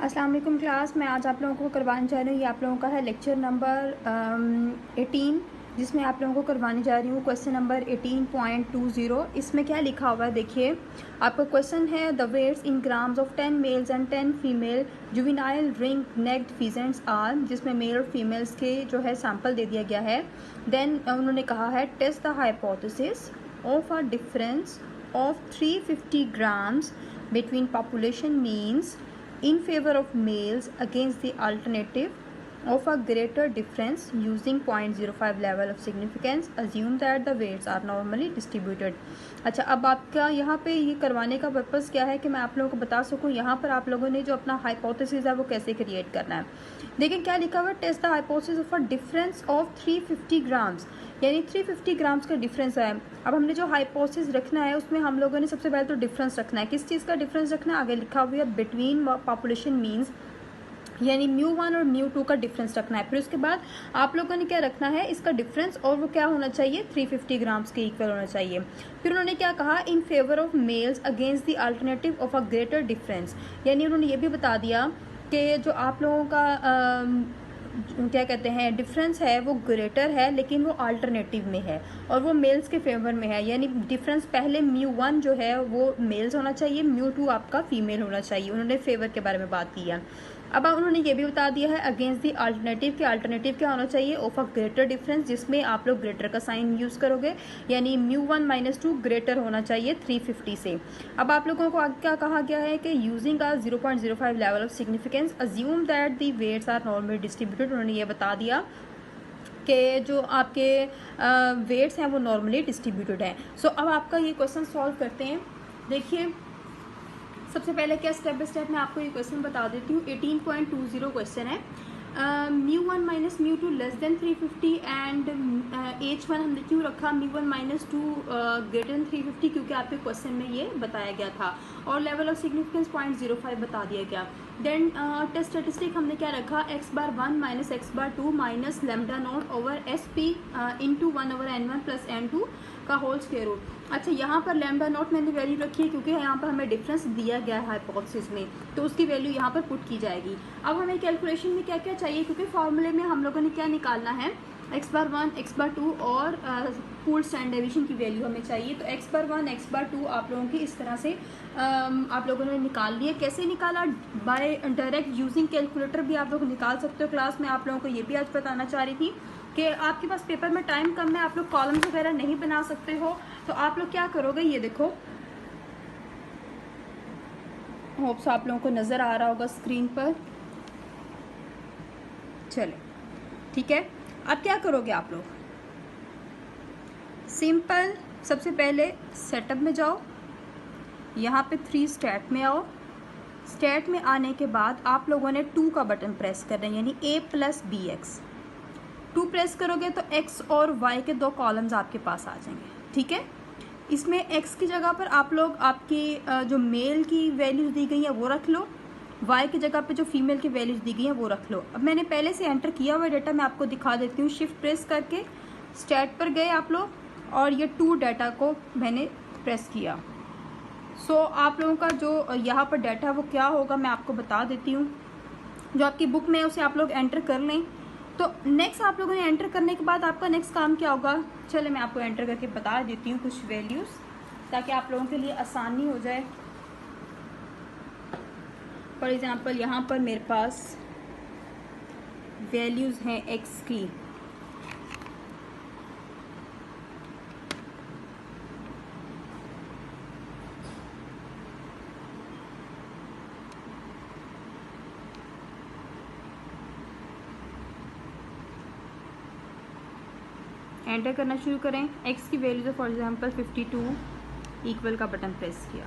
अस्सलाम वालेकुम क्लास। मैं आज आप लोगों को करवाने जा रही हूँ, ये आप लोगों का है लेक्चर नंबर 18, जिसमें आप लोगों को करवाने जा रही हूँ क्वेश्चन नंबर 18.20। इसमें क्या लिखा हुआ है देखिए। आपका क्वेश्चन है the weights in grams of 10 males and 10 female juvenile ring necked pheasants are, जिसमें मेल और फीमेल्स के जो है सैम्पल दे दिया गया है। देन उन्होंने कहा है test the hypothesis of a difference of 350 grams between population means in favor of males against the alternative of a greater difference using 0.05 level of significance. Assume that the weights are normally distributed. अच्छा, अब आपका यहाँ पे ये करवाने का purpose क्या है कि मैं आप लोगों को बता सकूँ यहाँ पर आप लोगों ने जो अपना हाइपोथेसिस है वो कैसे क्रिएट करना है। देखिए क्या लिखा हुआ है, test the hypothesis of a difference of 350 grams, यानी 350 ग्राम्स का डिफरेंस है। अब हमने जो हाइपोथेसिस रखना है उसमें हम लोगों ने सबसे पहले तो डिफरेंस रखना है। किस चीज़ का डिफरेंस रखना है? आगे लिखा हुआ है बिटवीन पॉपुलेशन मीन्स, यानी μ1 और μ2 का डिफरेंस रखना है। फिर उसके बाद आप लोगों ने क्या रखना है, इसका डिफरेंस, और वो क्या होना चाहिए, 350 ग्राम्स के इक्वल होना चाहिए। फिर उन्होंने क्या कहा, in favour of males against the alternative of a greater difference, यानी उन्होंने ये भी बता दिया कि जो आप लोगों का क्या कहते हैं डिफरेंस है वो ग्रेटर है लेकिन वो अल्टरनेटिव में है और वो मेल्स के फेवर में है, यानी डिफरेंस पहले μ1 जो है वो मेल्स होना चाहिए, μ2 आपका फीमेल होना चाहिए। उन्होंने फेवर के बारे में बात की है। अब उन्होंने ये भी बता दिया है अगेंस्ट दी अल्टरनेटिव के अल्टरनेटिव क्या होना चाहिए, ऑफ अ ग्रेटर डिफरेंस, जिसमें आप लोग ग्रेटर का साइन यूज़ करोगे, यानी μ1 - 2 ग्रेटर होना चाहिए 350 से। अब आप लोगों को आगे क्या कहा गया है कि using a 0.05 level of significance assume that the weights are normally distributed. उन्होंने ये बता दिया कि जो आपके वेट्स हैं वो नॉर्मली डिस्ट्रीब्यूटेड हैं। सो अब आपका ये क्वेश्चन सॉल्व करते हैं। देखिए सबसे पहले क्या स्टेप बाय स्टेप मैं आपको ये क्वेश्चन बता देती हूँ। 18.20 क्वेश्चन है। μ1 - μ2 लेस देन 350 एंड H1 हमने क्यों रखा μ1 - 2 ग्रेटर देन 350, क्योंकि आपके क्वेश्चन में ये बताया गया था, और लेवल ऑफ सिग्निफिकेंस 0.05 बता दिया गया। देन टेस्ट स्टेटिस्टिक हमने क्या रखा, x⁻1 - x⁻2 minus lambda naught over SP into 1/n1 plus n2 का होल स्क्वायर रूट। अच्छा, यहाँ पर लैम्डा नॉट मैंने वैल्यू रखी है क्योंकि यहाँ पर हमें डिफरेंस दिया गया है हाइपोथेसिस में, तो उसकी वैल्यू यहाँ पर पुट की जाएगी। अब हमें कैलकुलेशन में क्या क्या चाहिए, क्योंकि फॉर्मूले में हम लोगों ने क्या निकालना है, x⁻1 x⁻2 और पूल स्टैंडर्ड डेविएशन की वैल्यू हमें चाहिए। तो x⁻1 x⁻2 आप लोगों की इस तरह से आप लोगों ने निकाल लिया। कैसे निकाला, बाय डायरेक्ट यूजिंग कैलकुलेटर भी आप लोग निकाल सकते हो। क्लास में आप लोगों को ये भी आज बताना चाह रही थी कि आपके पास पेपर में टाइम कम है, आप लोग कॉलम्स वगैरह नहीं बना सकते हो, तो आप लोग क्या करोगे, ये देखो, होप्स आप लोगों को नज़र आ रहा होगा स्क्रीन पर। चलो ठीक है, अब क्या करोगे आप लोग, सिंपल, सबसे पहले सेटअप में जाओ, यहाँ पे 3 स्टैट में आओ। स्टैट में आने के बाद आप लोगों ने 2 का बटन प्रेस करना है, यानी a + bx। 2 प्रेस करोगे तो x और y के 2 कॉलम्स आपके पास आ जाएंगे। ठीक है, इसमें x की जगह पर आप लोग आपकी जो मेल की वैल्यूज़ दी गई है वो रख लो, y की जगह पे जो फीमेल की वैल्यूज़ दी गई हैं वो रख लो। अब मैंने पहले से एंटर किया हुआ डाटा मैं आपको दिखा देती हूँ। शिफ्ट प्रेस करके स्टैट पर गए आप लोग और ये 2 डाटा को मैंने प्रेस किया। सो आप लोगों का जो यहाँ पर डाटा है वो क्या होगा मैं आपको बता देती हूँ। जो आपकी बुक में है उसे आप लोग एंटर कर लें। तो नेक्स्ट आप लोगों ने एंटर करने के बाद आपका नेक्स्ट काम क्या होगा, चले मैं आपको एंटर करके बता देती हूँ कुछ वैल्यूज़, ताकि आप लोगों के लिए आसानी हो जाए। फॉर एग्ज़ाम्पल यहाँ पर मेरे पास वैल्यूज़ हैं x की, एंटर करना शुरू करें। x की वैल्यूज़ है फॉर एग्ज़ाम्पल 52, इक्वल का बटन प्रेस किया,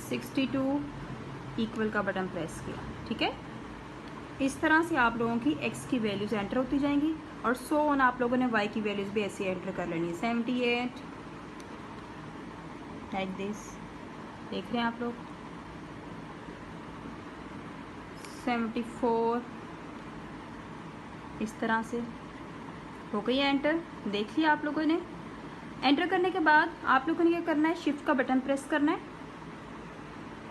62 इक्वल का बटन प्रेस किया। ठीक है, इस तरह से आप लोगों की x की वैल्यूज़ एंटर होती जाएंगी और सो ऑन आप लोगों ने y की वैल्यूज़ भी ऐसे एंटर कर लेनी है। 78 लाइक दिस, देख रहे हैं आप लोग, 74 इस तरह से हो गई है एंटर। देख लिया आप लोगों ने। एंटर करने के बाद आप लोगों ने क्या करना है, शिफ्ट का बटन प्रेस करना है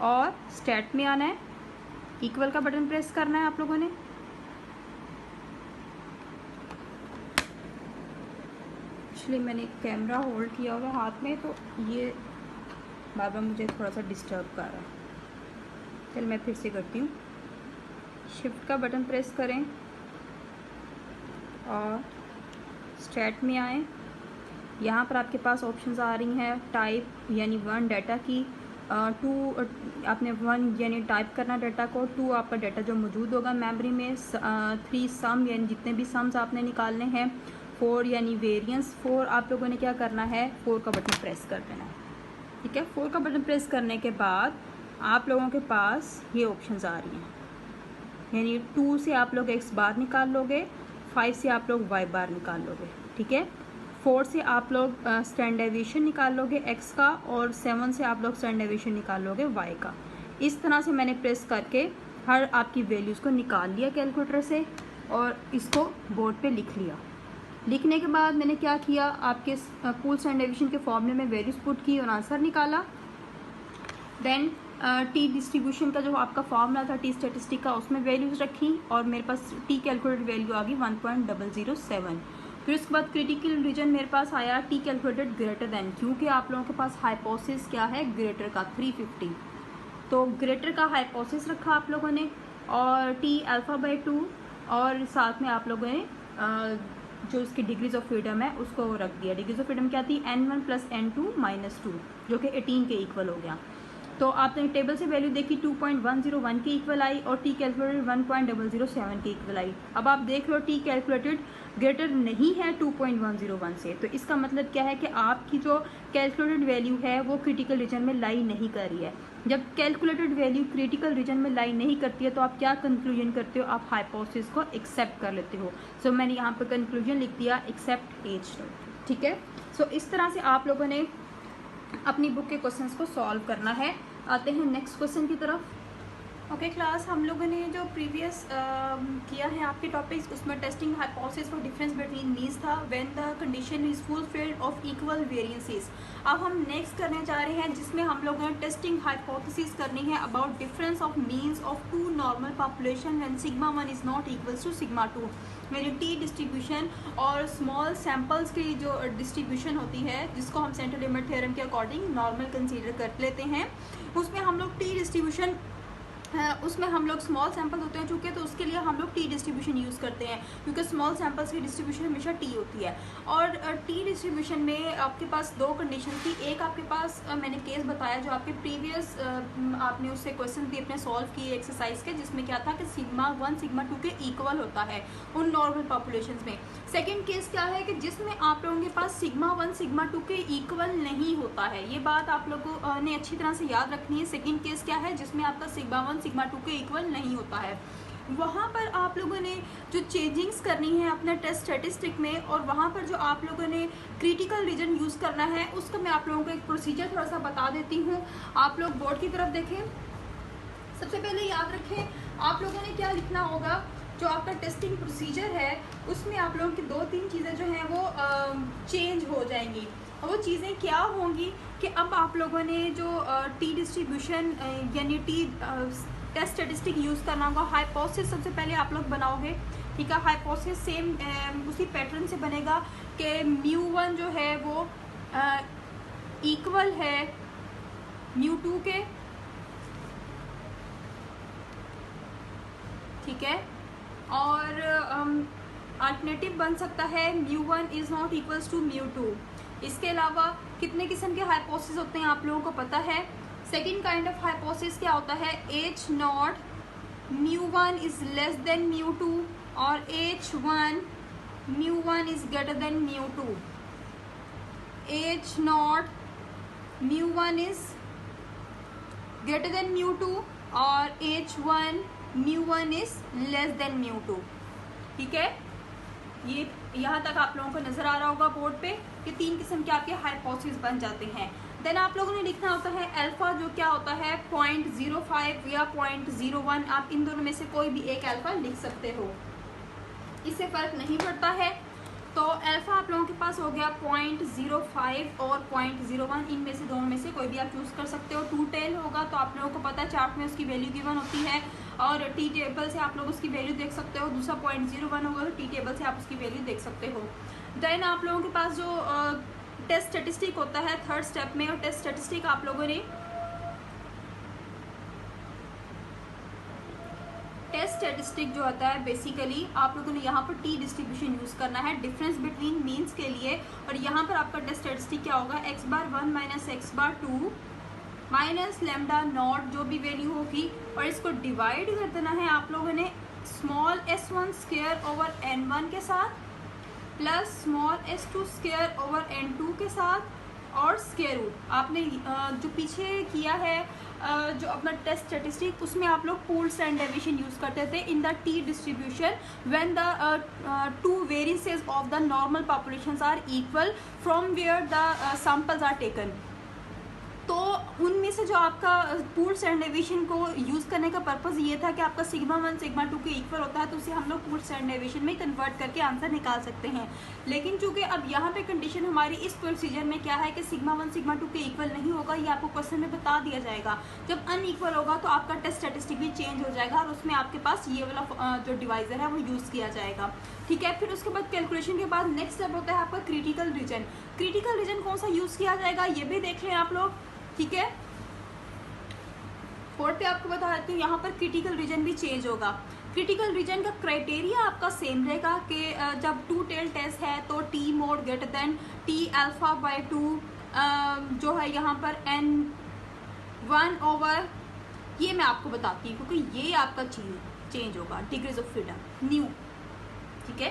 और स्टैट में आना है। इक्वल का बटन प्रेस करना है आप लोगों ने। एक्चुअली मैंने कैमरा होल्ड किया हुआ हाथ में, तो ये बार बार मुझे थोड़ा सा डिस्टर्ब कर रहा है। चल मैं फिर से करती हूँ। शिफ्ट का बटन प्रेस करें और स्टार्ट में आएँ। यहाँ पर आपके पास ऑप्शंस आ रही हैं, टाइप यानी 1 डाटा की, 2 आपने 1 यानी टाइप करना डाटा को, 2 आपका डाटा जो मौजूद होगा मेमोरी में, 3 सम यानी जितने भी सम्स आपने निकालने हैं, 4 यानी वेरिएंस। 4 आप लोगों ने क्या करना है, 4 का बटन प्रेस कर देना है। ठीक है, 4 का बटन प्रेस करने के बाद आप लोगों के पास ये ऑप्शंस आ रही हैं, यानी 2 से आप लोग x बार निकाल लोगे, 5 से आप लोग y बार निकाल लोगे। ठीक है, 4 से आप लोग स्टैंडर्ड डेविएशन निकाल लोगे x का, और 7 से आप लोग स्टैंडर्ड डेविएशन निकाल लोगे y का। इस तरह से मैंने प्रेस करके हर आपकी वैल्यूज़ को निकाल लिया कैलकुलेटर से और इसको बोर्ड पे लिख लिया। लिखने के बाद मैंने क्या किया, आपके पूल स्टैंडर्ड डेविएशन के फॉर्मूले में वैल्यूज़ पुट की और आंसर निकाला। देन टी डिस्ट्रीब्यूशन का जो आपका फॉर्मूला था टी स्टैटिस्टिक का, उसमें वैल्यूज़ रखी और मेरे पास टी कैलकुलेटेड वैल्यू आ गई 1.007। फिर उसके बाद क्रिटिकल रीजन मेरे पास आया टी कैलकुलेटेड ग्रेटर देन, क्योंकि आप लोगों के पास हाइपोथेसिस क्या है, ग्रेटर का 350, तो ग्रेटर का हाइपोथेसिस रखा आप लोगों ने, और टी α/2, और साथ में आप लोगों ने जो इसकी डिग्रीज ऑफ फ्रीडम है उसको रख दिया। डिग्रीज ऑफ फ्रीडम क्या थी, n1 + n2 - 2, जो कि 18 के इक्वल हो गया। तो आपने टेबल से वैल्यू देखी 2.101 के इक्वल आई और टी कैलकुलेटेड 1.007 के इक्वल आई। अब आप देख लो टी कैलकुलेटेड ग्रेटर नहीं है 2.101 से, तो इसका मतलब क्या है कि आपकी जो कैलकुलेटेड वैल्यू है वो क्रिटिकल रीजन में लाई नहीं कर रही है। जब कैलकुलेटेड वैल्यू क्रिटिकल रीजन में लाई नहीं करती है तो आप क्या कंक्लूजन करते हो, आप हाइपोथेसिस को एक्सेप्ट कर लेते हो। सो मैंने यहाँ पर कंक्लूजन लिख दिया एक्सेप्ट एज। ठीक है, सो इस तरह से आप लोगों ने अपनी बुक के क्वेश्चंस को सॉल्व करना है। आते हैं नेक्स्ट क्वेश्चन की तरफ। ओके क्लास, हम लोगों ने जो प्रीवियस किया है आपके टॉपिक्स, उसमें testing hypothesis for difference between means था when the condition is fulfilled of equal variances. अब हम नेक्स्ट करने जा रहे हैं जिसमें हम लोगों ने टेस्टिंग हाइपोथेसिस करनी है about difference of means of 2 normal population when σ1 is not equals to σ2। मेरी टी डिस्ट्रीब्यूशन और स्मॉल सैम्पल्स की जो डिस्ट्रीब्यूशन होती है, जिसको हम सेंट्रल लिमिट थ्योरम के अकॉर्डिंग नॉर्मल कंसीडर कर लेते हैं, उसमें हम लोग टी डिस्ट्रीब्यूशन उसमें हम लोग स्मॉल सैंपल होते हैं चूँकि, तो उसके लिए हम लोग टी डिस्ट्रीब्यूशन यूज़ करते हैं क्योंकि स्मॉल सैंपल्स की डिस्ट्रीब्यूशन हमेशा टी होती है। और टी डिस्ट्रीब्यूशन में आपके पास 2 कंडीशन थी। एक आपके पास मैंने केस बताया जो आपके प्रीवियस आपने उससे क्वेश्चन भी अपने सॉल्व किए एक्सरसाइज के, जिसमें क्या था कि σ1 σ2 के इक्वल होता है उन नॉर्मल पॉपुलेशन में। सेकेंड केस क्या है कि जिसमें आप लोगों के पास σ1 σ2 के इक्वल नहीं होता है। ये बात आप लोगों ने अच्छी तरह से याद रखनी है। सेकेंड केस क्या है जिसमें आपका σ1 σ2 के इक्वल नहीं होता है। वहाँ पर आप लोगों ने जो चेंजिंग्स करनी है अपने टेस्ट स्टैटिस्टिक में, और वहाँ पर जो आप लोगों ने क्रिटिकल रीजन यूज़ करना है, उसका मैं आप लोगों को एक प्रोसीजर थोड़ा सा बता देती हूँ। आप लोग बोर्ड की तरफ देखें। सबसे पहले याद रखें आप लोगों ने क्या लिखना होगा, जो आपका टेस्टिंग प्रोसीजर है उसमें आप लोगों की 2-3 चीज़ें जो हैं वो चेंज हो जाएंगी। और वो चीज़ें क्या होंगी कि अब आप लोगों ने जो टी डिस्ट्रीब्यूशन यानी टी टेस्ट स्टैटिस्टिक यूज़ करना होगा। हाइपोथेसिस सबसे पहले आप लोग बनाओगे, ठीक है। हाइपोथेसिस सेम उसी पैटर्न से बनेगा कि μ1 जो है वो इक्वल है μ2 के, ठीक है। और अल्टरनेटिव बन सकता है μ1 इज़ नॉट इक्वल्स टू μ2। इसके अलावा कितने किस्म के हाइपोथेसिस होते हैं आप लोगों को पता है। सेकेंड काइंड ऑफ हाइपोथेसिस क्या होता है, H0 μ1 इज लेस देन μ2 और H1 μ1 is greater than μ2। H0 μ1 is greater than μ2 और H1 μ1 इज लेस देन μ2, ठीक है। ये यहाँ तक आप लोगों को नजर आ रहा होगा बोर्ड पे कि 3 किस्म के आपके हाइपोथेसिस बन जाते हैं। देन आप लोगों ने लिखना होता है अल्फा, जो क्या होता है 0.05 या 0.01। आप इन दोनों में से कोई भी एक अल्फा लिख सकते हो, इससे फर्क नहीं पड़ता है। तो अल्फ़ा आप लोगों के पास हो गया 0.05 और 0.01, इनमें से दोनों में से कोई भी आप चूज़ कर सकते हो। टू टेल होगा तो आप लोगों को पता है चार्ट में उसकी वैल्यू गिवन होती है और टी टेबल से आप लोग उसकी वैल्यू देख सकते हो। दूसरा 0.01 होगा तो टी टेबल से आप उसकी वैल्यू देख सकते हो। देन आप लोगों के पास जो टेस्ट स्टेटिस्टिक होता है थर्ड स्टेप में, और टेस्ट स्टेटिस्टिक आप लोगों ने टेस्ट स्टैटिस्टिक जो होता है बेसिकली आप लोगों ने यहाँ पर टी डिस्ट्रीब्यूशन यूज़ करना है डिफरेंस बिटवीन मीन्स के लिए। और यहाँ पर आपका टेस्ट स्टैटिस्टिक क्या होगा, x⁻1 minus x⁻2 minus lambda naught जो भी वैल्यू होगी, और इसको डिवाइड कर देना है आप लोगों ने small s1 square over n1 के साथ plus small s2 square over n2 के साथ और स्क्वायर रूट। आपने जो पीछे किया है जो अपना टेस्ट स्टैटिस्टिक उसमें आप लोग पूल्ड स्टैंडर्ड डेविएशन यूज़ करते थे in the T distribution when the two variances of the normal populations are equal from where the samples are taken. तो उनमें से जो आपका पूल्ड स्टैंडर्ड डेविएशन को यूज़ करने का पर्पज़ ये था कि आपका सिग्मा 1 सिग्मा 2 के इक्वल होता है, तो उसे हम लोग पूल्ड स्टैंडर्ड डेविएशन में कन्वर्ट करके आंसर निकाल सकते हैं। लेकिन चूंकि अब यहाँ पे कंडीशन हमारी इस प्रोसीजर में क्या है कि सिग्मा 1 सिग्मा 2 के इक्वल नहीं होगा, ये आपको क्वेश्चन में बता दिया जाएगा। जब अनइक्वल होगा तो आपका टेस्ट स्टैटिस्टिक भी चेंज हो जाएगा और उसमें आपके पास ये वाला जो डिवाइजर है वो यूज़ किया जाएगा। ठीक है, फिर उसके बाद कैलकुलेशन के बाद नेक्स्ट स्टेप होता है आपका क्रिटिकल रीजन। क्रिटिकल रीजन कौन सा यूज़ किया जाएगा ये भी देख लें आप लोग। ठीक है, फोर्थ पे आपको बता देती हूँ यहाँ पर क्रिटिकल रीजन भी चेंज होगा। क्रिटिकल रीजन का क्राइटेरिया आपका सेम रहेगा कि जब टू टेल टेस्ट है तो T mode greater than T alpha by 2 जो है यहाँ पर n1 ओवर, ये मैं आपको बताती हूँ क्योंकि ये आपका चेंज होगा डिग्रीज ऑफ फ्रीडम न्यू। ठीक है,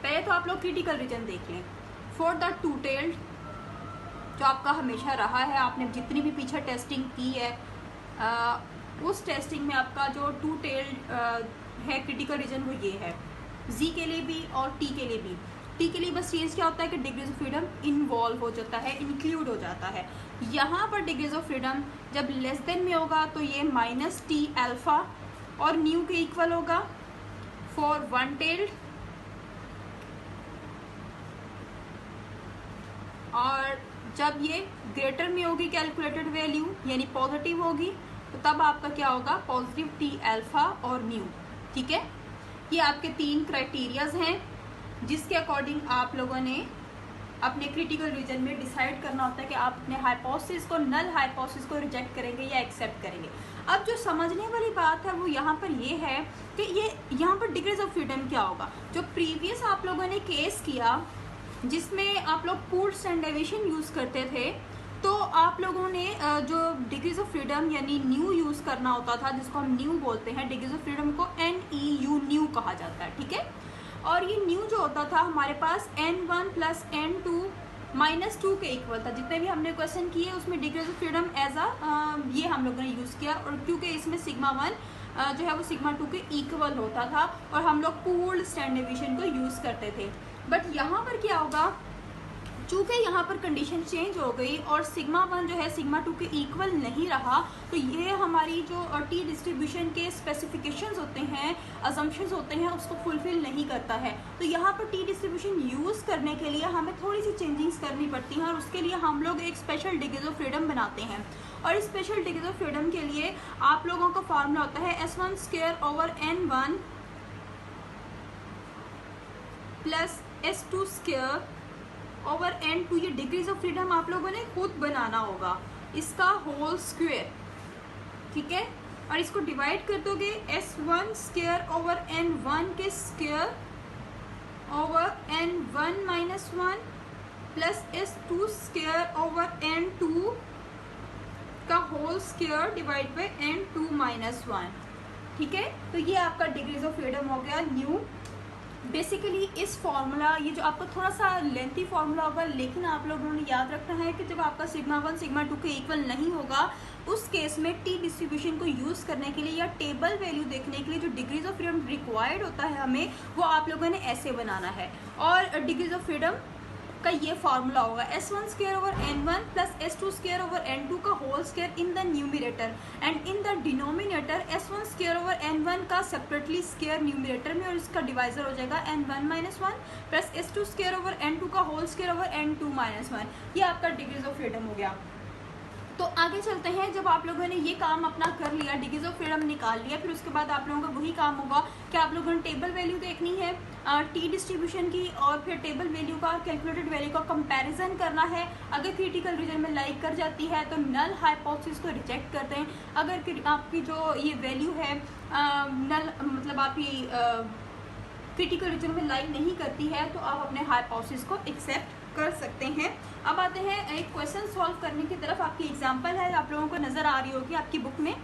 पहले तो आप लोग क्रिटिकल रीजन देख लें। फॉर द टू टेल्ड जो आपका हमेशा रहा है, आपने जितनी भी पीछे टेस्टिंग की है उस टेस्टिंग में आपका जो टू टेल्ड है क्रिटिकल रीजन वो ये है जी के लिए भी और टी के लिए भी। टी के लिए बस चेंज क्या होता है कि डिग्रीज ऑफ फ्रीडम इन्वॉल्व हो जाता है, इंक्लूड हो जाता है। यहाँ पर डिग्रीज ऑफ फ्रीडम जब लेस देन में होगा तो ये माइनस टी अल्फा और न्यू के इक्वल होगा फॉर वन टेल्ड, और जब ये ग्रेटर में होगी कैलकुलेटेड वैल्यू यानी पॉजिटिव होगी तो तब आपका क्या होगा पॉजिटिव टी अल्फा और न्यू। ठीक है, ये आपके तीन क्राइटेरियाज हैं जिसके अकॉर्डिंग आप लोगों ने अपने क्रिटिकल रीजन में डिसाइड करना होता है कि आप अपने हाइपोथेसिस को नल हाइपोथेसिस को रिजेक्ट करेंगे या एक्सेप्ट करेंगे। अब जो समझने वाली बात है वो यहाँ पर ये है कि ये यहाँ पर डिग्रीज ऑफ फ्रीडम क्या होगा। जो प्रीवियस आप लोगों ने केस किया जिसमें आप लोग पूल्ड स्टैंडर्ड डेविएशन यूज़ करते थे, तो आप लोगों ने जो डिग्रीज ऑफ फ्रीडम यानी न्यू यूज़ करना होता था, जिसको हम न्यू बोलते हैं, डिग्रीज ऑफ फ्रीडम को NEU न्यू कहा जाता है। ठीक है, और ये न्यू जो होता था हमारे पास N1 प्लस N2 माइनस 2 के इक्वल था। जितने भी हमने क्वेश्चन किए उसमें डिग्रीज ऑफ फ्रीडम एज ये हम लोगों ने यूज़ किया, और क्योंकि इसमें सिग्मा 1 जो है वो सिग्मा 2 के इक्वल होता था और हम लोग पूल्ड स्टैंडर्ड डेविएशन को यूज़ करते थे। बट यहाँ पर क्या होगा, चूँकि यहाँ पर कंडीशन चेंज हो गई और सिग्मा 1 जो है सिग्मा 2 के इक्वल नहीं रहा, तो ये हमारी जो टी डिस्ट्रीब्यूशन के स्पेसिफिकेशंस होते हैं, अजम्पशंस होते हैं, उसको फुलफिल नहीं करता है। तो यहाँ पर टी डिस्ट्रीब्यूशन यूज़ करने के लिए हमें थोड़ी सी चेंजिंग्स करनी पड़ती हैं और उसके लिए हम लोग एक स्पेशल डिग्रीज ऑफ फ्रीडम बनाते हैं। और इस स्पेशल डिग्रीज ऑफ फ्रीडम के लिए आप लोगों का फार्मूला होता है S1 square over N1 plus S2 square over N2। ये डिग्रीज ऑफ फ्रीडम आप लोगों ने खुद बनाना होगा, इसका होल स्क्वायर। ठीक है, और इसको डिवाइड कर दोगे S1 स्क्वायर ओवर N1 के square over N1 minus 1 plus S2 square over N2 का whole square divide by N2 minus 1। ठीक है, तो ये आपका डिग्रीज ऑफ फ्रीडम हो गया न्यू। बेसिकली इस फॉर्मूला, ये जो आपका थोड़ा सा लेंथी फॉर्मूला होगा, लेकिन आप लोगों ने याद रखना है कि जब आपका सिग्मा 1 सिग्मा 2 के इक्वल नहीं होगा उस केस में टी डिस्ट्रीब्यूशन को यूज़ करने के लिए या टेबल वैल्यू देखने के लिए जो डिग्रीज ऑफ फ्रीडम रिक्वायर्ड होता है हमें, वो आप लोगों ने ऐसे बनाना है। और डिग्रीज ऑफ फ्रीडम का ये फार्मूला होगा S1 square over N1 plus S2 square over N2 का whole square in the numerator and in the denominator S1 square over N1 का सेपरेटली स्क्वायर न्यूमिनेटर में और इसका डिवाइजर हो जाएगा N1 minus one plus S2 square over N2 का whole square over N2 minus one. ये आपका degrees of freedom हो गया। तो आगे चलते हैं। जब आप लोगों ने ये काम अपना कर लिया, डिग्रीज ऑफ फ्रीडम निकाल लिया, फिर उसके बाद आप लोगों का वही काम होगा कि आप लोगों ने टेबल वैल्यू देखनी है टी डिस्ट्रीब्यूशन की और फिर टेबल वैल्यू का कैलकुलेटेड वैल्यू का कंपैरिजन करना है। अगर क्रिटिकल रीजन में लाइक कर जाती है तो नल हाइपोथेसिस को रिजेक्ट करते हैं। अगर आपकी जो ये वैल्यू है नल मतलब आपकी क्रिटिकल रीजन में लाइक नहीं करती है तो आप अपने हाइपोथेसिस को एक्सेप्ट कर सकते हैं। अब आते हैं एक क्वेश्चन सॉल्व करने की तरफ। आपकी एग्जांपल है, आप लोगों को नजर आ रही होगी आपकी बुक में,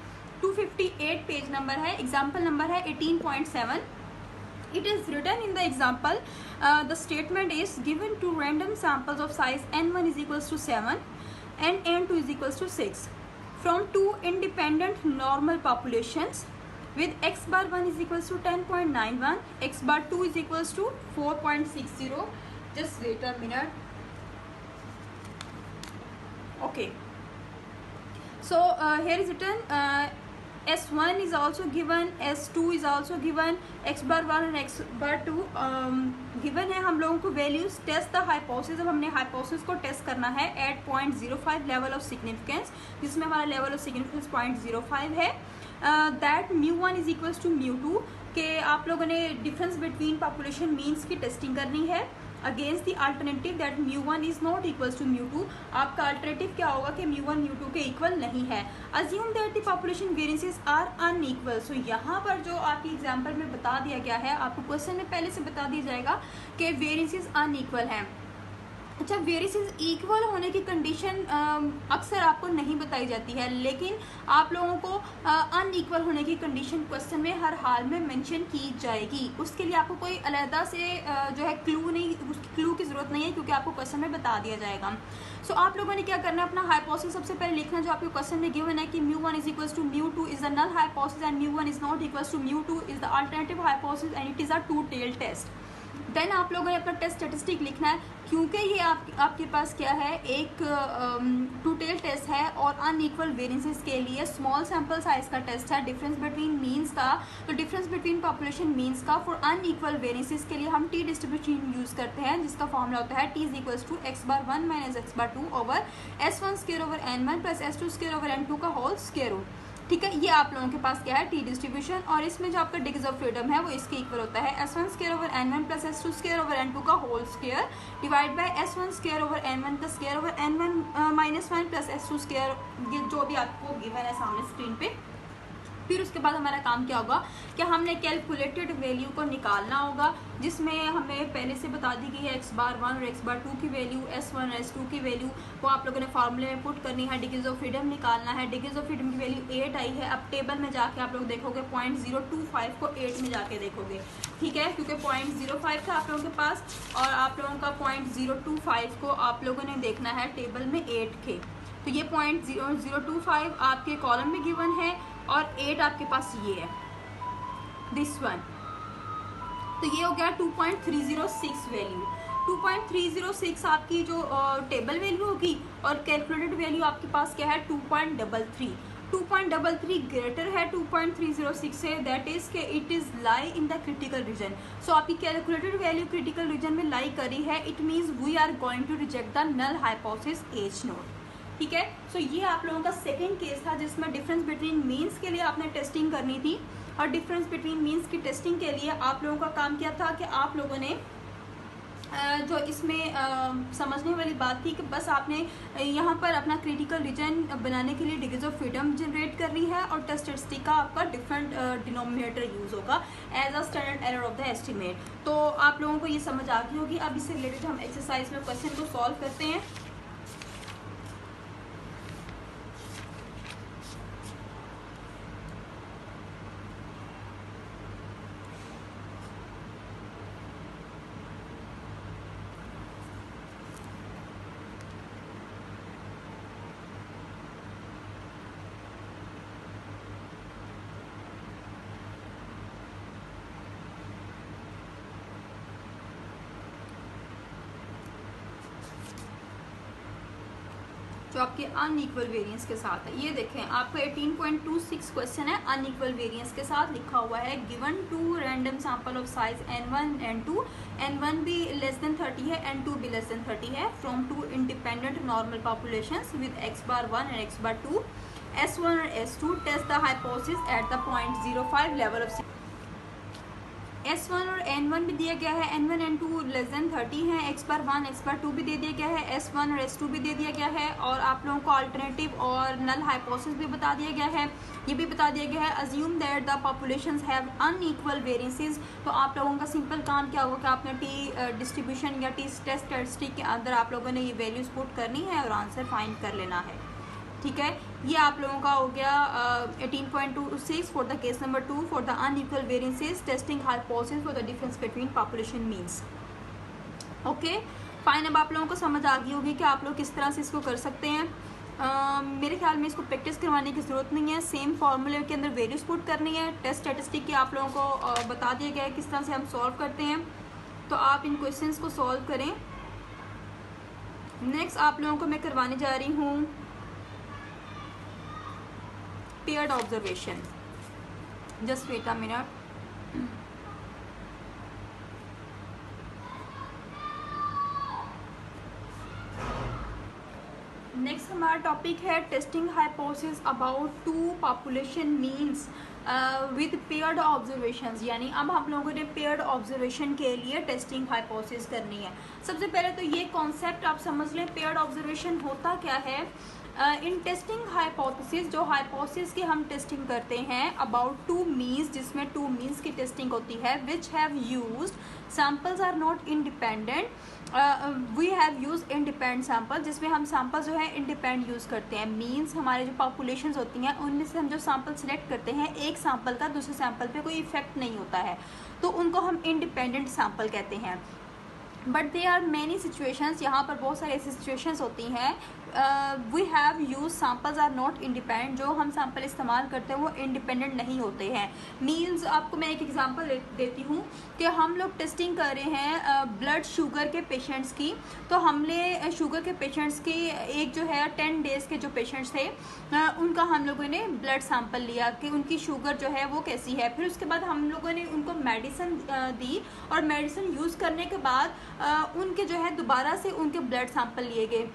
258 पेज नंबर है, एग्जांपल नंबर है 18.7। It is written in the example, the statement is given two random samples of size n1 is equals to 7 and n2 is equals to 6 from two independent normal populations with x bar 1 is equals to 10.91, x bar 2 is equals to 4.60. Just wait a minute. Okay, so here is written S1 is also given, S2 is also given, x bar 1 and x bar 2 given है। हम लोगों को values test the hypothesis. अब हमने hypothesis को test करना है eight 0.05 level of significance, जिसमें हमारा लेवल ऑफ सिग्निफिकेंस 0.05 है। दैट μ1 इज इक्वल्स टू μ2 के आप लोगों ने डिफरेंस बिटवीन पॉपुलेशन मीन्स की टेस्टिंग करनी है against the alternative that μ1 is not equals to μ2। आपका अल्टरनेटिव क्या होगा कि μ1 μ2 के इक्वल नहीं है। Assume that the population variances are unequal. So यहाँ पर जो आपकी एग्जांपल में बता दिया गया है, आपको क्वेश्चन में पहले से बता दिया जाएगा कि वेरिएंसेस अनइक्वल हैं। अच्छा, वेरिएंसेस इक्वल होने की कंडीशन अक्सर आपको नहीं बताई जाती है, लेकिन आप लोगों को अनइक्वल होने की कंडीशन क्वेश्चन में हर हाल में मेंशन की जाएगी। उसके लिए आपको कोई अलहदा से जो है क्लू की ज़रूरत नहीं है, क्योंकि आपको क्वेश्चन में बता दिया जाएगा। सो आप लोगों ने क्या करना है, अपना हाइपोथेसिस सबसे पहले लिखना जो आपके क्वेश्चन में गिवन है कि μ1 is equals to μ2 is the null hypothesis and μ1 is not equals to μ2 is the alternative hypothesis and it is a two tail test. Then आप लोगों ने अपना टेस्ट स्टेटिस्टिक लिखना है, क्योंकि ये आपके पास क्या है, एक टू टेल टेस्ट है और अनइक्वल वेरिएंसेस के लिए स्मॉल सैंपल साइज का टेस्ट है डिफरेंस बिटवीन मीन्स का। तो डिफरेंस बिटवीन पॉपुलेशन मीन्स का फॉर अनइक्वल वेरिएंसेस के लिए हम टी डिस्ट्रीब्यूशन यूज करते हैं, जिसका फॉर्मूला होता है t is equals to x bar 1 minus x bar 2 over S1 square over N1 plus S2 square over N2 का होल स्क्वायर रूट। ठीक है, ये आप लोगों के पास क्या है, टी डिस्ट्रीब्यूशन। और इसमें जो आपका डिग्रीज ऑफ फ्रीडम है वो इसके इक्वल होता है S1 square over N1 plus S2 square over N2 का whole square divide by S1 square over N1 plus square over N1 minus 1 plus S2 square, ये जो भी आपको गिवन है सामने स्क्रीन पे। फिर उसके बाद हमारा काम क्या होगा कि हमने कैलकुलेटेड वैल्यू को निकालना होगा, जिसमें हमें पहले से बता दी गई है x बार 1 और x बार 2 की वैल्यू, S1 S2 की वैल्यू वो आप लोगों ने फार्मूले में पुट करनी है। डिग्रीज ऑफ फ्रीडम निकालना है, डिग्रीज ऑफ फ्रीडम की वैल्यू 8 आई है। अब टेबल में जाके आप लोग देखोगे 0.025 को 8 में जाके देखोगे, ठीक है, क्योंकि 0.05 था आप लोगों के पास और आप लोगों का 0.025 को आप लोगों ने देखना है टेबल में 8 के। तो ये 0.025 आपके कॉलम में गिवन है और 8 आपके पास ये है, दिस वन। तो ये हो गया 2.306 वैल्यू। 2.306 आपकी जो टेबल वैल्यू होगी और कैलकुलेटेड वैल्यू आपके पास क्या है 2.33। 2.33 ग्रेटर है 2.306 से, दैट इज के it is lie in the critical region. So आपकी कैलकुलेटेड वैल्यू क्रिटिकल रीजन में लाई करी है, it means we are going to reject the null hypothesis H naught. ठीक है, सो ये आप लोगों का सेकंड केस था जिसमें डिफरेंस बिटवीन मीन्स के लिए आपने टेस्टिंग करनी थी। और डिफरेंस बिटवीन मीन्स की टेस्टिंग के लिए आप लोगों का काम क्या था कि आप लोगों ने जो इसमें समझने वाली बात थी कि बस आपने यहाँ पर अपना क्रिटिकल रीजन बनाने के लिए डिग्रीज ऑफ फ्रीडम जनरेट करनी है और टेस्ट स्टेटिस्टिक का आपका डिफरेंट डिनोमिनेटर यूज होगा as a standard error of the estimate. तो आप लोगों को ये समझ आ गई होगी। अब इससे रिलेटेड हम एक्सरसाइज में क्वेश्चन को सॉल्व करते हैं। जो आपके अनइक्वल वेरिएंस के साथ है। ये देखें आपका 18.26 क्वेश्चन है अनइक्वल वेरिएंस के साथ लिखा हुआ है given two random sample of size n1 n2, n1 भी लेस देन 30 है, n2 भी लेस देन 30 है, from two independent normal populations with x⁻1 and x⁻2, S1 और S2 test the hypothesis at the point 05 level of S1 और N1 भी दिया गया है, N1 N2 लेस देन 30 है, x⁻1 x⁻2 भी दे दिया गया है, S1 और S2 भी दे दिया गया है, और आप लोगों को अल्टरनेटिव और नल हाइपोथेसिस भी बता दिया गया है। ये भी बता दिया गया है assume that the populations have unequal variances. तो आप लोगों का सिंपल काम क्या होगा कि आपने टी डिस्ट्रीब्यूशन या टी टेस्ट स्टैटिस्टिक के अंदर आप लोगों ने ये वैल्यूज पुट करनी है और आंसर फाइंड कर लेना है। ठीक है, ये आप लोगों का हो गया 18.26 for the case number 2 for the unequal variances testing hypothesis for the difference between population means. Okay fine, अब आप लोगों को समझ आ गई होगी कि आप लोग किस तरह से इसको कर सकते हैं। मेरे ख्याल में इसको प्रैक्टिस करवाने की ज़रूरत नहीं है, सेम फार्मूले के अंदर वैल्यूज पुट करनी है। टेस्ट स्टैटिस्टिक की आप लोगों को बता दिया गया है किस तरह से हम सॉल्व करते हैं, तो आप इन क्वेश्चंस को सॉल्व करें। नेक्स्ट आप लोगों को मैं करवाने जा रही हूँ paired observation. Just wait a minute. Next हमारा टॉपिक है testing hypothesis about two population means with paired observations. यानी अब हम लोगों ने पेयर्ड ऑब्जर्वेशन के लिए टेस्टिंग हाइपोथेसिस करनी है। सबसे पहले तो ये कॉन्सेप्ट आप समझ लें, पेयर्ड ऑब्जर्वेशन होता क्या है। इन टेस्टिंग हाइपोथेसिस, जो हाइपोथेसिस की हम टेस्टिंग करते हैं अबाउट टू मीन्स, जिसमें टू मीन्स की टेस्टिंग होती है, which have used samples are not independent, we have use independent sample, जिसमें हम सैम्पल जो है इंडिपेंडेंट यूज़ करते हैं। मीन्स हमारे जो पॉपुलेशंस होती हैं उनमें से हम जो सैम्पल सिलेक्ट करते हैं, एक सैम्पल का दूसरे सैम्पल पे कोई इफेक्ट नहीं होता है, तो उनको हम इंडिपेंडेंट सैम्पल कहते हैं। But they are many situations, यहाँ पर बहुत सारी ऐसी सिचुएशंस होती हैं we have use samples are not independent, जो हम सैम्पल इस्तेमाल करते हैं वो इंडिपेंडेंट नहीं होते हैं। मीन्स आपको मैं एक एग्जांपल देती हूँ कि हम लोग टेस्टिंग कर रहे हैं ब्लड शुगर के पेशेंट्स की, तो हमने शुगर के पेशेंट्स की एक जो है 10 डेज़ के जो पेशेंट्स थे उनका हम लोगों ने ब्लड सैंपल लिया कि उनकी शुगर जो है वो कैसी है। फिर उसके बाद हम लोगों ने उनको मेडिसिन दी और मेडिसिन यूज़ करने के बाद उनके जो है दोबारा से उनके ब्लड सैंपल लिए गए।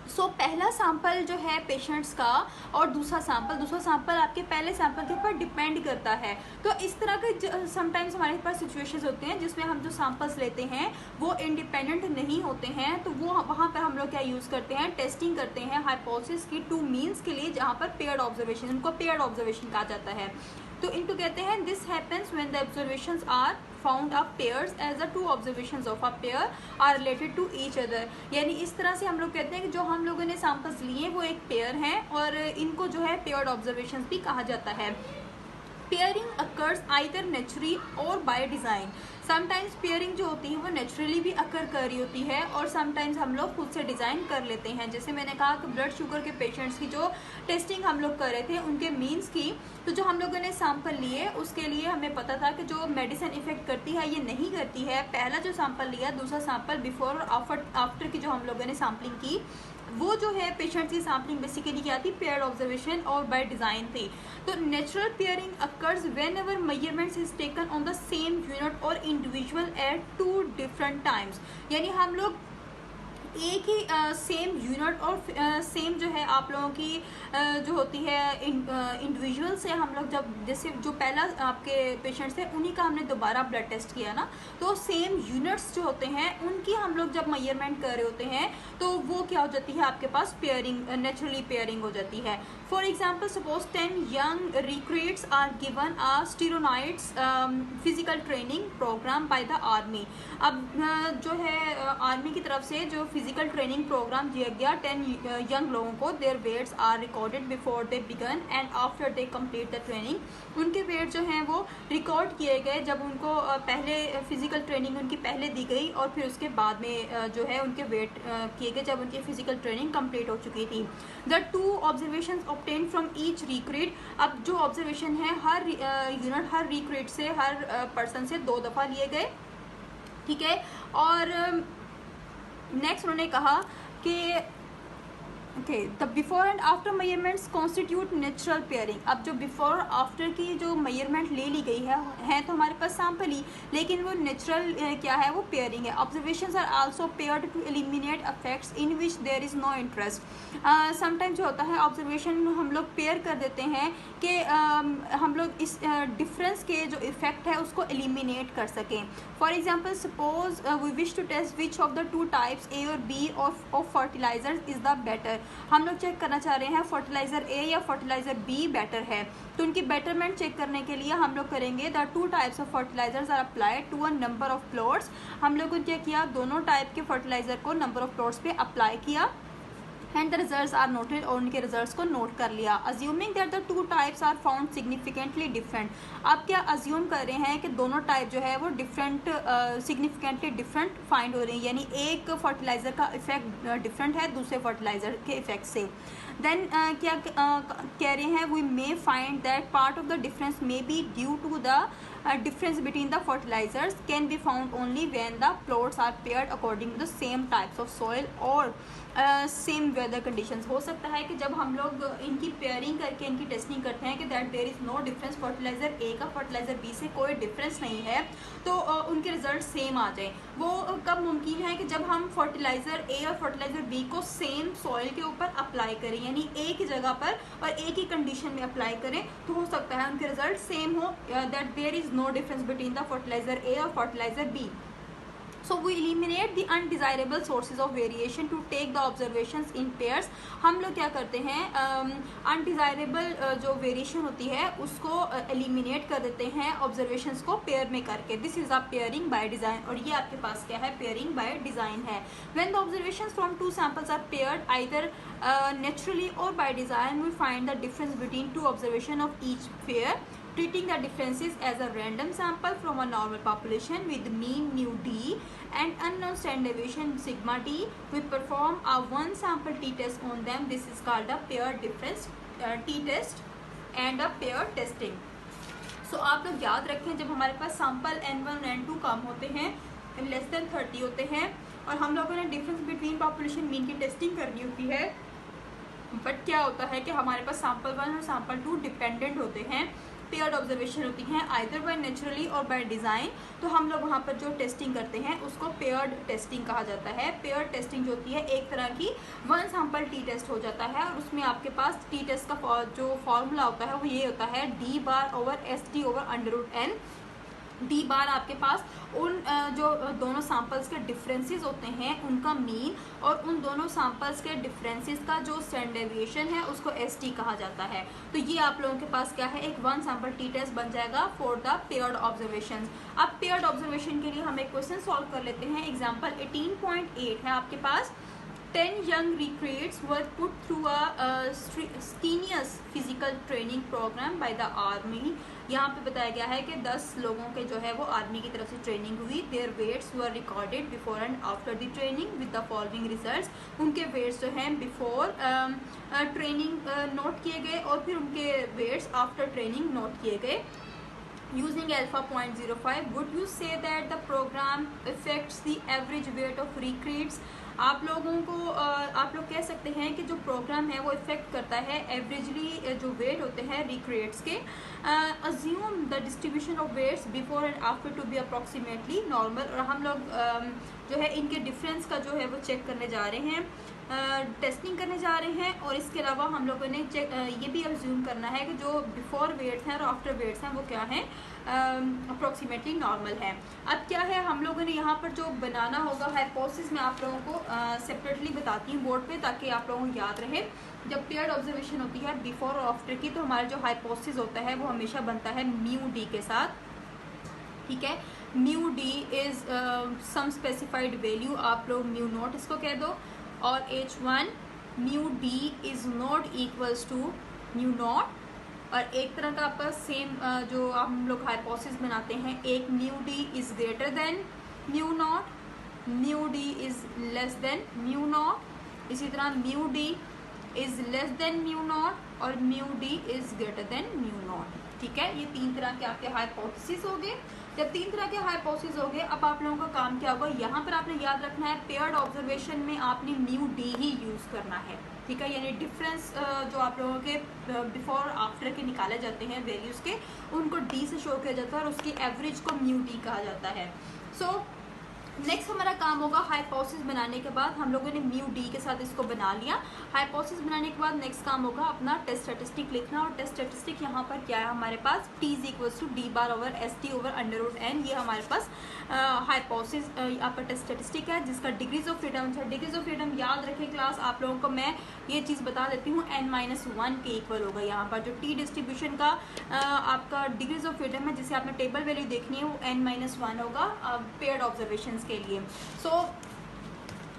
सो पहला सैंपल जो है पेशेंट्स का और दूसरा सैंपल आपके पहले सैंपल के ऊपर डिपेंड करता है। तो इस तरह के समटाइम्स हमारे पास सिचुएशंस होते हैं जिसमें हम जो सैंपल्स लेते हैं वो इंडिपेंडेंट नहीं होते हैं, तो वो वहाँ पर हम लोग क्या यूज़ करते हैं, टेस्टिंग करते हैं हाइपोथेसिस की टू मीन्स के लिए, जहाँ पर पेयर्ड ऑब्जर्वेशन, इनको पेयर्ड ऑब्जर्वेशन कहा जाता है। तो इनको कहते हैं this happens when the observations are found of pairs as the two observations of a pair are related to each other. यानी इस तरह से हम लोग कहते हैं कि जो हम लोगों ने सैंपल्स लिए वो एक पेयर हैं और इनको जो है पेयर्ड ऑब्जर्वेशंस भी कहा जाता है। पेयरिंग अकर्स आइदर नेचुरली और बाय डिज़ाइन। समटाइम्स पेयरिंग जो होती है वो नेचुरली भी अकर कर रही होती है और समटाइम्स हम लोग खुद से डिज़ाइन कर लेते हैं। जैसे मैंने कहा कि ब्लड शुगर के पेशेंट्स की जो टेस्टिंग हम लोग कर रहे थे उनके मीन्स की, तो जो हम लोगों ने सैंपल लिए उसके लिए हमें पता था कि जो मेडिसिन इफेक्ट करती है ये नहीं करती है। पहला जो सैंपल लिया, दूसरा सैंपल बिफोर और आफ्टर की जो हम लोगों ने सैम्पलिंग की, वो जो है पेशेंट्स की सैम्पलिंग बेसिकली क्या थी, पेयर्ड ऑब्जर्वेशन और बाय डिज़ाइन थी। तो natural pairing occurs whenever measurements is taken on the same unit और individual at two different times. यानी हम लोग एक ही सेम यूनिट और सेम जो है आप लोगों की जो होती है इंडिविजुअल से हम लोग जब, जैसे जो पहला आपके पेशेंट्स थे उन्हीं का हमने दोबारा ब्लड टेस्ट किया ना, तो सेम यूनिट्स जो होते हैं उनकी हम लोग जब मेजरमेंट कर रहे होते हैं तो वो क्या हो जाती है, आपके पास पेयरिंग, नेचुरली पेयरिंग हो जाती है। For example suppose 10 young recruits are given a strenuous physical training programme by the army. अब जो है आर्मी की तरफ से जो फिजिकल ट्रेनिंग प्रोग्राम दिया गया 10 यंग लोगों को, their weights are recorded before they began and after they complete the training. उनके वेट जो हैं वो रिकॉर्ड किए गए जब उनको पहले फिजिकल ट्रेनिंग उनकी पहले दी गई और फिर उसके बाद में जो है उनके वेट किए गए जब उनकी फिजिकल ट्रेनिंग कंप्लीट हो चुकी थी। The two observation obtain from each recruit. अब जो ऑब्जर्वेशन है हर यूनिट, हर रिक्रूट से, हर पर्सन से 2 दफ़ा लिए गए, ठीक है। और नेक्स्ट उन्होंने कहा कि okay, the before and after measurements constitute natural pairing. अब जो बिफोर और आफ्टर की जो मेजरमेंट ले ली गई है तो हमारे पास सैम्पल ही, लेकिन वो नेचुरल क्या है, वो पेयरिंग है। Observations are also paired to eliminate affects in which there is no interest. Sometime जो होता है ऑब्जर्वेशन हम लोग पेयर कर देते हैं कि हम लोग इस डिफरेंस के जो इफेक्ट है उसको एलिमिनेट कर सकें। For example suppose we wish to test which of the two types A और B of fertiliser is the better. हम लोग चेक करना चाह रहे हैं फर्टिलाइजर ए या फर्टिलाइजर बी बेटर है, तो उनकी बेटरमेंट चेक करने के लिए हम लोग करेंगे the two types of fertilisers are applied to a number of plots. हम लोग क्या किया, दोनों टाइप के फर्टिलाइजर को नंबर ऑफ प्लॉट्स पे अप्लाई किया and the results are noted, और उनके रिजल्ट्स को नोट कर लिया। Assuming that the two types are found significantly different. आप क्या अज्यूम कर रहे हैं कि दोनों टाइप जो है वो डिफरेंट सिग्निफिकेंटली डिफरेंट फाइंड हो रही है, यानी एक फर्टिलाइजर का इफेक्ट डिफरेंट है दूसरे फर्टिलाइजर के इफेक्ट से। देन क्या कह रहे हैं, we may find that part of the difference may be due to the difference between the fertilizers can be found only when the plots are paired according to the same types of soil or same weather conditions. हो सकता है कि जब हम लोग इनकी pairing करके इनकी टेस्टिंग करते हैं कि that there is no difference, fertiliser A का फर्टिलाइजर बी से कोई डिफरेंस नहीं है, तो उनके रिजल्ट सेम आ जाए। वो कब मुमकिन है कि जब हम फर्टिलाइजर ए और फर्टिलाइजर बी को सेम सॉइल के ऊपर अप्लाई करें, यानी एक ही जगह पर और एक ही कंडीशन में अप्लाई करें, तो हो सकता है उनके रिजल्ट सेम हो, that there is no difference between the fertiliser A और fertiliser B. So we eliminate the undesirable sources of variation to take the observations in pairs। हम लोग क्या करते हैं, अनडिज़ायरेबल जो वेरिएशन होती है उसको एलिमिनेट कर देते हैं ऑब्जर्वेशंस को पेयर में करके। This is a pairing by design, और ये आपके पास क्या है, पेयरिंग बाय डिज़ाइन है। When the observations from two samples are paired either naturally or by design, we find the difference between two observation of each pair, treating the differences as a random sample from a normal population with mean mu d and unknown standard deviation sigma d. We perform a one sample t-test on them. This is called a paired difference t-test and a paired testing. So आप लोग याद रखें, जब हमारे पास sample n1 और n2 कम होते हैं, less than 30 होते हैं, और हम लोगों ने डिफरेंस बिटवीन पॉपुलेशन मीन की टेस्टिंग करनी होती है, बट क्या होता है कि हमारे पास सैम्पल 1 और सैम्पल 2 डिपेंडेंट होते हैं, पेयर्ड ऑब्जर्वेशन होती हैं आइदर बाय नेचुरली और बाय डिज़ाइन, तो हम लोग वहाँ पर जो टेस्टिंग करते हैं उसको पेयर्ड टेस्टिंग कहा जाता है। पेयर्ड टेस्टिंग जो होती है एक तरह की वन सैम्पल टी टेस्ट हो जाता है, और उसमें आपके पास टी टेस्ट का जो फॉर्मूला होता है वो ये होता है d bar over SD over √n। D bar आपके पास उन जो दोनों सैम्पल्स के डिफरेंसेस होते हैं उनका मीन, और उन दोनों सैम्पल्स के डिफरेंसेस का जो स्टैंडर्ड डेविएशन है उसको ST कहा जाता है। तो ये आप लोगों के पास क्या है, एक वन सैम्पल टी टेस्ट बन जाएगा फॉर द पेयर्ड ऑब्जर्वेशन। अब पेयर्ड ऑब्जर्वेशन के लिए हम एक क्वेश्चन सॉल्व कर लेते हैं। एग्जाम्पल 18.8 है आपके पास। 10 young recruits were put through a strenuous physical training program by the army। यहाँ पे बताया गया है कि 10 लोगों के जो है वो आर्मी की तरफ से ट्रेनिंग हुई। Their weights were recorded before and after the training with the following results। उनके weights जो हैं before ट्रेनिंग नोट किए गए और फिर उनके weights आफ्टर ट्रेनिंग नोट किए गए। Using alpha 0.05, would you say that the program affects the average weight of recruits? आप लोग कह सकते हैं कि जो प्रोग्राम है वो इफेक्ट करता है एवरेजली जो वेट होते हैं रिक्रिएट्स के। Assume the distribution of weights before and after to be approximately normal. और हम लोग जो है इनके डिफरेंस का जो है वो चेक करने जा रहे हैं, टेस्टिंग करने जा रहे हैं, और इसके अलावा हम लोगों ने ये भी अज्यूम करना है कि जो बिफोर वेट्स हैं और आफ्टर वेट्स हैं वो क्या हैं, अप्रॉक्सीमेटली नॉर्मल है। अब क्या है, हम लोगों ने यहाँ पर जो बनाना होगा हाइपोथेसिस मैं आप लोगों को सेपरेटली बताती हूँ बोर्ड पे, ताकि आप लोगों को याद रहे। जब पेयर्ड ऑब्जर्वेशन होती है बिफोर और आफ्टर की, तो हमारा जो हाइपोथेसिस होता है वो हमेशा बनता है म्यू डी के साथ, ठीक है। Mu D is some specified value, आप लोग म्यू नॉट इसको कह दो, और H1 mu D is not equals to mu naught. और एक तरह का आपका सेम जो हम लोग हाइपोथेसिस बनाते हैं, एक mu D is greater than mu naught, mu D is less than mu naught, इसी तरह mu D is less than mu naught और mu D is greater than mu naught. ठीक है, ये 3 तरह के आपके हाइपोथेसिस हो गए। जब 3 तरह के हाइपोथेसिस हो गए, अब आप लोगों का काम क्या होगा, यहाँ पर आपने याद रखना है पेयर्ड ऑब्जर्वेशन में आपने म्यू डी ही यूज़ करना है, ठीक है। यानी डिफरेंस जो आप लोगों के बिफोर आफ्टर के निकाले जाते हैं वैल्यूज़ के, उनको डी से शो किया जाता है और उसकी एवरेज को म्यू डी कहा जाता है। सो नेक्स्ट हमारा काम होगा हाइपोथेसिस बनाने के बाद, हम लोगों ने म्यू डी के साथ इसको बना लिया। हाइपोथेसिस बनाने के बाद नेक्स्ट काम होगा अपना टेस्ट स्टैटिस्टिक लिखना, और टेस्ट स्टैटिस्टिक यहाँ पर क्या है हमारे पास, T is equal to D bar over S T over under root N. ये हमारे पास हाइपोथेसिस यहाँ पर टेस्ट स्टैटिस्टिक है, जिसका डिग्रीज ऑफ फ्रीडम है। डिग्रीज ऑफ फ्रीडम याद रखें क्लास, आप लोगों को मैं ये चीज़ बता देती हूँ, n-1 के इक्वल होगा। यहाँ पर जो टी डिस्ट्रीब्यूशन का आपका डिग्रीज ऑफ फ्रीडम है, जिसे आपने टेबल वैल्यू देखनी है, वो n-1 होगा पेयर्ड ऑब्जर्वेशन के लिए। सो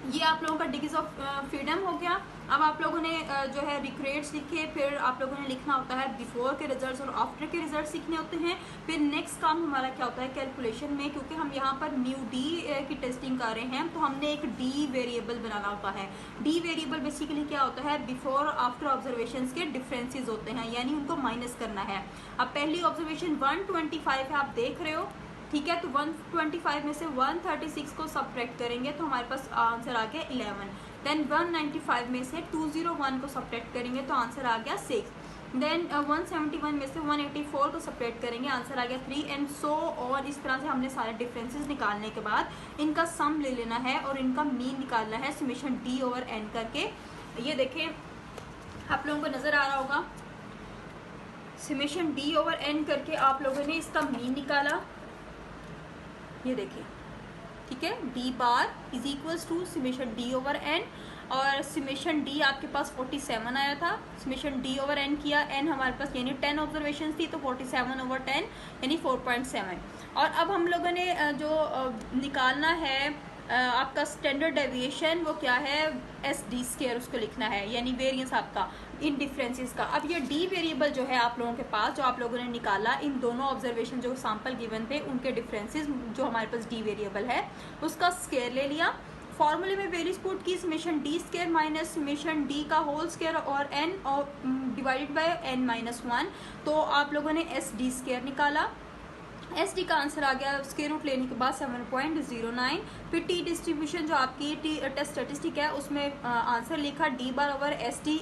ये आप लोगों का डिग्रीज ऑफ फ्रीडम हो गया। अब आप लोगों ने जो है रिक्रेट्स लिखे, फिर आप लोगों ने लिखना होता है बिफोर के रिजल्ट्स और आफ्टर के रिजल्ट्स लिखने होते हैं। फिर नेक्स्ट काम हमारा क्या होता है कैलकुलेशन में, क्योंकि हम यहाँ पर म्यू डी की टेस्टिंग कर रहे हैं, तो हमने एक डी वेरिएबल बनाना होता है। डी वेरिएबल बेसिकली क्या होता है, बिफोर आफ्टर ऑब्जर्वेशन के डिफरेंसेज होते हैं, यानी उनको माइनस करना है। अब पहली ऑब्जर्वेशन 125 है, आप देख रहे हो, ठीक है। तो 125 में से 136 को सब्ट्रैक्ट करेंगे तो हमारे पास आंसर आ गया 11। देन 195 में से 201 को सब्ट्रैक्ट करेंगे तो आंसर आ गया 6। देन 171 में से 184 को सब्ट्रैक्ट करेंगे, आंसर आ गया 3 एंड सो। और इस तरह से हमने सारे डिफरेंसेस निकालने के बाद इनका सम ले लेना है और इनका मीन निकालना है समेशन डी ओवर एन करके। ये देखें आप लोगों को नज़र आ रहा होगा, समेशन डी ओवर एन करके आप लोगों ने इसका मीन निकाला, ये देखिए, ठीक है। D bar is equals to summation D over N, और समेशन डी आपके पास 47 आया था। समेशन डी ओवर एन किया, एन हमारे पास यानी 10 ऑब्जर्वेशन थी, तो 47 ओवर 10 यानी 4.7। और अब हम लोगों ने जो निकालना है आपका स्टैंडर्ड डेविएशन, वो क्या है, एस डी स्केयर, उसको लिखना है, यानी वेरिएंस आपका इन डिफरेंसेस का। अब ये डी वेरिएबल जो है आप लोगों के पास, जो आप लोगों ने निकाला, इन दोनों ऑब्जर्वेशन जो सैंपल गिवन थे उनके डिफरेंसेस, जो हमारे पास डी वेरिएबल है उसका स्केयर ले लिया। फॉर्मूले में वैल्यूज पुट की, summation D square minus summation D का होल स्केयर और एन और डिवाइडेड बाय n-1। तो आप लोगों ने एस डी स्केयर निकाला, एस डी का आंसर आ गया स्क्वायर रूट लेने के बाद 7.09। फिर टी डिस्ट्रीब्यूशन जो आपकी टी टेस्ट स्टैटिस्टिक है उसमें आंसर लिखा D bar over S T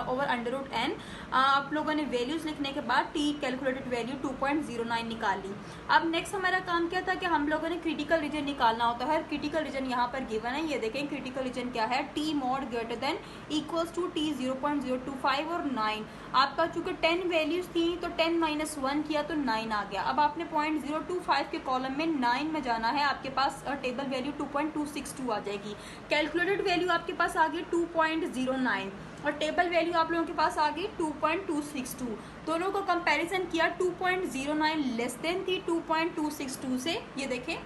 over under root N. आप लोगों ने वैल्यूज लिखने के बाद टी कैलकुलेटेड वैल्यू 2.09 निकाल ली। अब नेक्स्ट हमारा काम क्या था कि हम लोगों ने क्रिटिकल रीजन निकालना होता है। क्रिटिकल रीजन यहाँ पर गिवन है, ये देखें क्रिटिकल रीजन क्या है, T mod greater than equals to T 0.025 और 9। आपका चूंकि 10 वैल्यूज थी तो 10-1 किया तो 9 आ गया। अब आपने 0.025 के कॉलम में 9 में जाना है, आपके पास टेबल वैल्यू 2.262 आ जाएगी। कैलकुलेटेड वैल्यू आपके पास आ गई 2.09 और टेबल वैल्यू आप लोगों के पास आ गई 2.262। दोनों को कंपैरिजन किया, 2.09 लेस देन थी 2.262 से, ये देखें,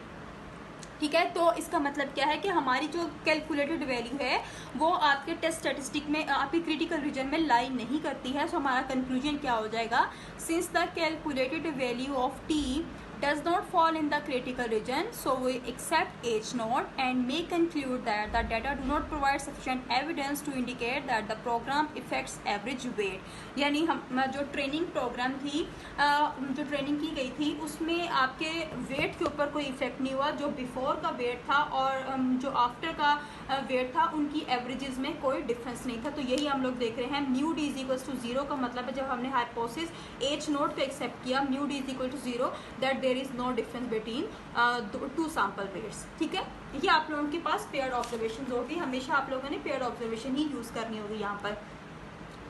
ठीक है। तो इसका मतलब क्या है कि हमारी जो कैलकुलेटेड वैल्यू है वो आपके टेस्ट स्टैटिस्टिक में आपकी क्रिटिकल रीजन में लाई नहीं करती है। सो हमारा कंक्लूजन क्या हो जाएगा, since the calculated value of T does not fall in the critical region, so we accept H naught and may conclude that the data do not provide sufficient evidence to indicate that the program affects average weight। यानी हम जो training programme थी, जो training की गई थी उसमें आपके वेट के ऊपर कोई इफेक्ट नहीं हुआ। जो बिफोर का वेट था और जो आफ्टर का वेट था उनकी एवरेजेस में कोई डिफरेंस नहीं था। तो यही हम लोग देख रहे हैं, mu D is equal to 0 का मतलब है जब हमने हाइपोथेसिस H नोट को एक्सेप्ट किया, mu D is equal to 0, that there is no difference between two sample weights, ठीक है। ये आप लोगों के पास पेयर्ड ऑब्जर्वेशन होगी, हमेशा आप लोगों ने पेयर्ड ऑब्जर्वेशन ही यूज करनी होगी यहाँ पर।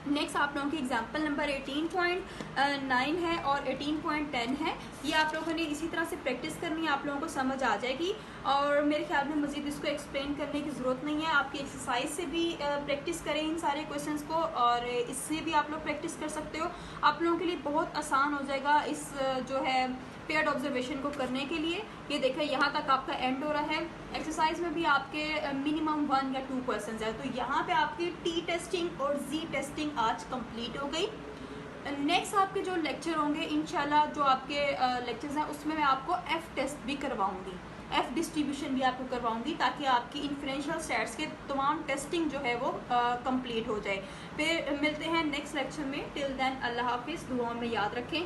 नेक्स्ट आप लोगों की एग्जाम्पल नंबर 18.9 है और 18.10 है। ये आप लोगों ने इसी तरह से प्रैक्टिस करनी है, आप लोगों को समझ आ जाएगी और मेरे ख्याल में मज़ीद इसको एक्सप्लेन करने की ज़रूरत नहीं है। आपकी एक्सरसाइज से भी प्रैक्टिस करें इन सारे क्वेश्चंस को और इससे भी आप लोग प्रैक्टिस कर सकते हो। आप लोगों के लिए बहुत आसान हो जाएगा इस जो है पेयर्ड ऑब्जर्वेशन को करने के लिए। ये देखें यहाँ तक आपका एंड हो रहा है। एक्सरसाइज में भी आपके मिनिमम 1 या 2 क्वेश्चंस है, तो यहाँ पे आपकी टी टेस्टिंग और जी टेस्टिंग आज कंप्लीट हो गई। नेक्स्ट आपके जो लेक्चर होंगे इंशाल्लाह, जो आपके लेक्चर्स हैं उसमें मैं आपको एफ टेस्ट भी करवाऊंगी, एफ डिस्ट्रीब्यूशन भी आपको करवाऊंगी ताकि आपकी इन्फ्रेंशियल स्टैट्स के तमाम टेस्टिंग जो है वो कंप्लीट हो जाए। फिर मिलते हैं नेक्स्ट लेक्चर में। टिल देन अल्लाह हाफिज़, दुआओं में याद रखें।